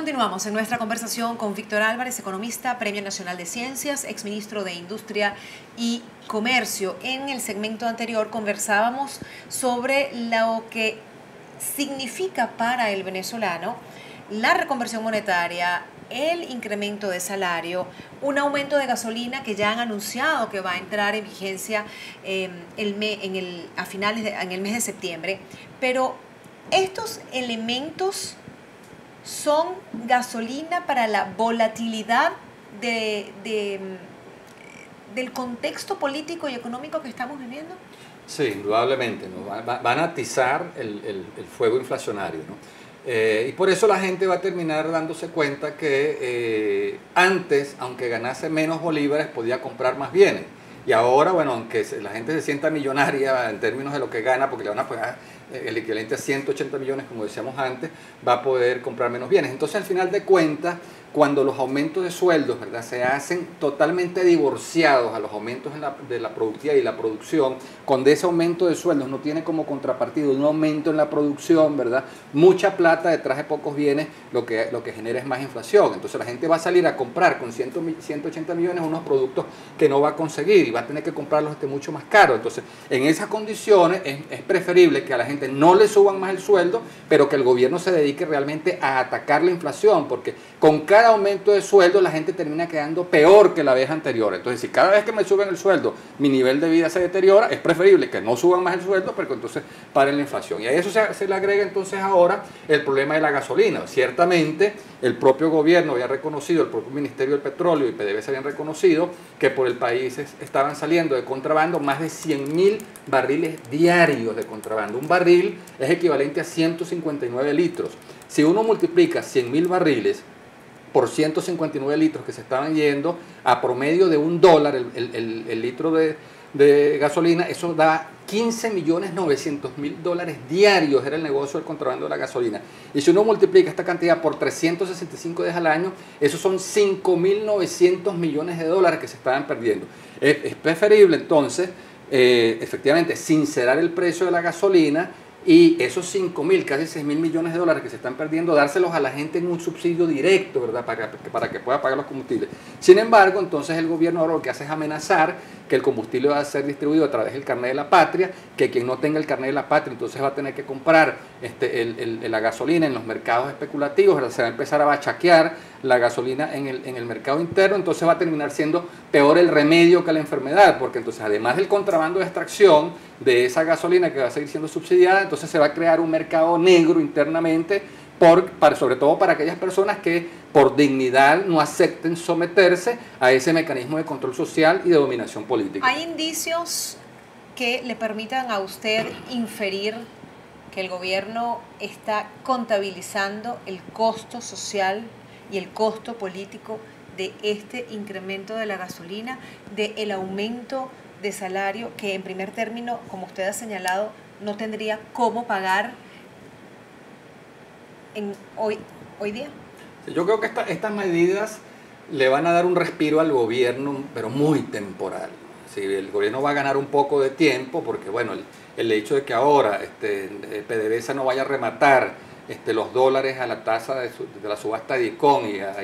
Continuamos en nuestra conversación con Víctor Álvarez, economista, Premio Nacional de Ciencias, exministro de Industria y Comercio. En el segmento anterior conversábamos sobre lo que significa para el venezolano la reconversión monetaria, el incremento de salario, un aumento de gasolina que ya han anunciado que va a entrar en vigencia en el mes de septiembre. Pero estos elementos son gasolina para la volatilidad del contexto político y económico que estamos viviendo. Sí, indudablemente, ¿no? Van a atizar el fuego inflacionario, ¿no? Y por eso la gente va a terminar dándose cuenta que antes, aunque ganase menos bolívares, podía comprar más bienes. Y ahora, bueno, aunque la gente se sienta millonaria en términos de lo que gana, porque le van a pagar el equivalente a 180 millones, como decíamos antes, va a poder comprar menos bienes. Entonces, al final de cuentas, cuando los aumentos de sueldos, ¿verdad?, se hacen totalmente divorciados a los aumentos de la productividad y la producción, cuando ese aumento de sueldos no tiene como contrapartida un aumento en la producción, ¿verdad?, mucha plata detrás de pocos bienes, lo que genera es más inflación. Entonces la gente va a salir a comprar con 180 millones unos productos que no va a conseguir y va a tener que comprarlos mucho más caros. Entonces, en esas condiciones es preferible que a la gente no le suban más el sueldo, pero que el gobierno se dedique realmente a atacar la inflación, porque con cada aumento de sueldo la gente termina quedando peor que la vez anterior. Entonces, si cada vez que me suben el sueldo mi nivel de vida se deteriora, es preferible que no suban más el sueldo, pero que entonces paren la inflación. Y a eso se le agrega entonces ahora el problema de la gasolina. Ciertamente el propio gobierno había reconocido, el propio Ministerio del Petróleo y PDVSA habían reconocido que por el país estaban saliendo de contrabando más de 100.000 barriles diarios de contrabando. Un barril es equivalente a 159 litros. Si uno multiplica 100.000 barriles por 159 litros que se estaban yendo a promedio de $1 el litro de gasolina, eso da 15.900.000 diarios, era el negocio del contrabando de la gasolina. Y si uno multiplica esta cantidad por 365 días al año, esos son 5.900 millones de dólares que se estaban perdiendo. Es preferible entonces, efectivamente, sincerar el precio de la gasolina y esos 5.000, casi 6.000 millones de dólares que se están perdiendo, dárselos a la gente en un subsidio directo, ¿verdad?, para que pueda pagar los combustibles. Sin embargo, entonces el gobierno ahora lo que hace es amenazar que el combustible va a ser distribuido a través del carnet de la patria, que quien no tenga el carnet de la patria entonces va a tener que comprar la gasolina en los mercados especulativos, ¿verdad? Se va a empezar a bachaquear la gasolina en el mercado interno, entonces va a terminar siendo peor el remedio que la enfermedad, porque entonces además del contrabando de extracción de esa gasolina que va a seguir siendo subsidiada, entonces se va a crear un mercado negro internamente, sobre todo para aquellas personas que por dignidad no acepten someterse a ese mecanismo de control social y de dominación política. ¿Hay indicios que le permitan a usted inferir que el gobierno está contabilizando el costo social y el costo político de este incremento de la gasolina, del aumento de salario que en primer término, como usted ha señalado, no tendría cómo pagar hoy día? Yo creo que estas medidas le van a dar un respiro al gobierno, pero muy temporal. Sí, el gobierno va a ganar un poco de tiempo porque, bueno, el hecho de que ahora PDVSA no vaya a rematar los dólares a la tasa de la subasta de ICON y a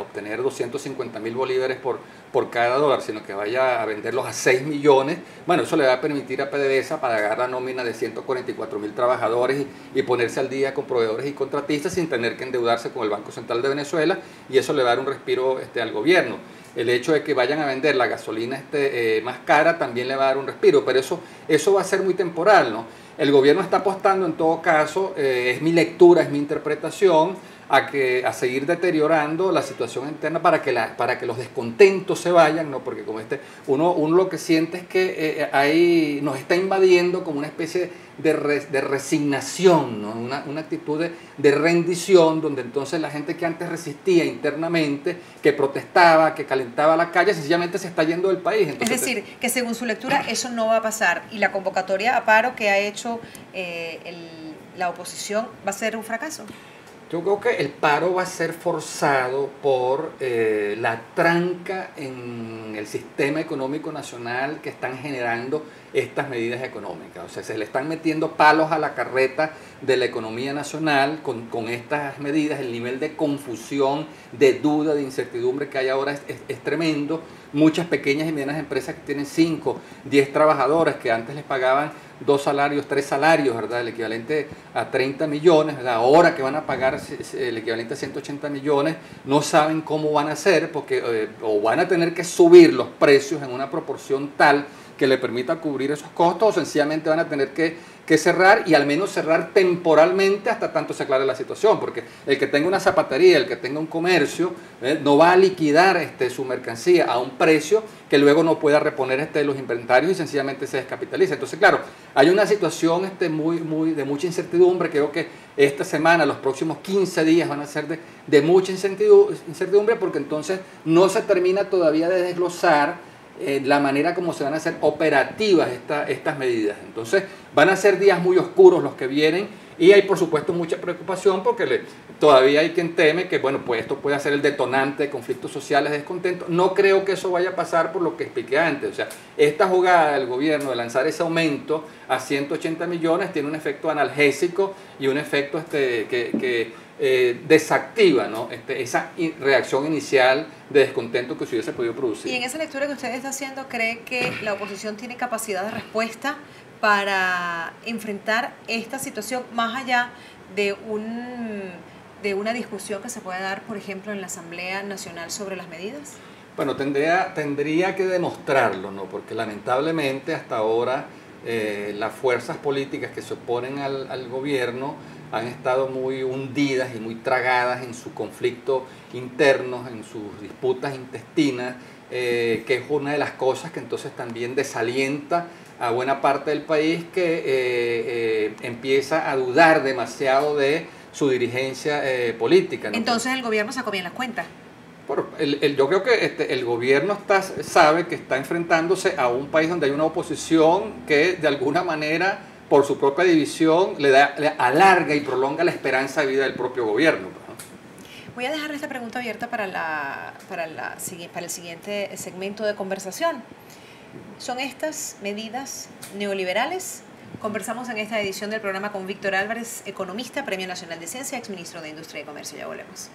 obtener 250.000 bolívares por cada dólar, sino que vaya a venderlos a 6 millones, bueno, eso le va a permitir a PDVSA pagar la nómina de 144.000 trabajadores y ponerse al día con proveedores y contratistas sin tener que endeudarse con el Banco Central de Venezuela, y eso le va a dar un respiro al gobierno. El hecho de que vayan a vender la gasolina más cara también le va a dar un respiro, pero eso va a ser muy temporal, ¿no? El gobierno está apostando en todo caso, es mi lectura, es mi interpretación, a seguir deteriorando la situación interna para que los descontentos se vayan, ¿no? Porque como uno lo que siente es que nos está invadiendo como una especie de resignación, ¿no? Una actitud de rendición, donde entonces la gente que antes resistía internamente, que protestaba, que calentaba la calle, sencillamente se está yendo del país. Entonces, es decir, que según su lectura eso no va a pasar y la convocatoria a paro que ha hecho la oposición va a ser un fracaso. Yo creo que el paro va a ser forzado por la tranca en el sistema económico nacional que están generando estas medidas económicas. O sea, se le están metiendo palos a la carreta de la economía nacional con estas medidas. El nivel de confusión, de duda, de incertidumbre que hay ahora es tremendo. Muchas pequeñas y medianas empresas que tienen 5, 10 trabajadores que antes les pagaban 2 salarios, 3 salarios, ¿verdad? El equivalente a 30 millones, ¿verdad? Ahora que van a pagar el equivalente a 180 millones, no saben cómo van a hacer porque o van a tener que subir los precios en una proporción tal que le permita cubrir esos costos o sencillamente van a tener que cerrar y al menos cerrar temporalmente hasta tanto se aclare la situación, porque el que tenga una zapatería, el que tenga un comercio, no va a liquidar su mercancía a un precio que luego no pueda reponer los inventarios y sencillamente se descapitaliza. Entonces, claro, hay una situación de mucha incertidumbre. Creo que esta semana, los próximos 15 días van a ser de mucha incertidumbre porque entonces no se termina todavía de desglosar la manera como se van a hacer operativas estas medidas. Entonces van a ser días muy oscuros los que vienen y hay por supuesto mucha preocupación porque todavía hay quien teme que bueno, pues esto puede ser el detonante de conflictos sociales, descontentos. No creo que eso vaya a pasar por lo que expliqué antes. O sea, esta jugada del gobierno de lanzar ese aumento a 180 millones tiene un efecto analgésico y un efecto que desactiva, ¿no? Esa reacción inicial de descontento que se hubiese podido producir. Y en esa lectura que usted está haciendo, ¿cree que la oposición tiene capacidad de respuesta para enfrentar esta situación más allá de una discusión que se pueda dar, por ejemplo, en la Asamblea Nacional sobre las medidas? Bueno, tendría que demostrarlo, ¿no? Porque lamentablemente hasta ahora las fuerzas políticas que se oponen al gobierno han estado muy hundidas y muy tragadas en su conflicto interno, en sus disputas intestinas, que es una de las cosas que entonces también desalienta a buena parte del país que empieza a dudar demasiado de su dirigencia política, ¿no? Entonces el gobierno sacó bien las cuentas. Bueno, yo creo que el gobierno sabe que está enfrentándose a un país donde hay una oposición que de alguna manera por su propia división le alarga y prolonga la esperanza de vida del propio gobierno. Voy a dejar esta pregunta abierta para el siguiente segmento de conversación. ¿Son estas medidas neoliberales? Conversamos en esta edición del programa con Víctor Álvarez, economista, Premio Nacional de Ciencia, exministro de Industria y Comercio. Ya volvemos.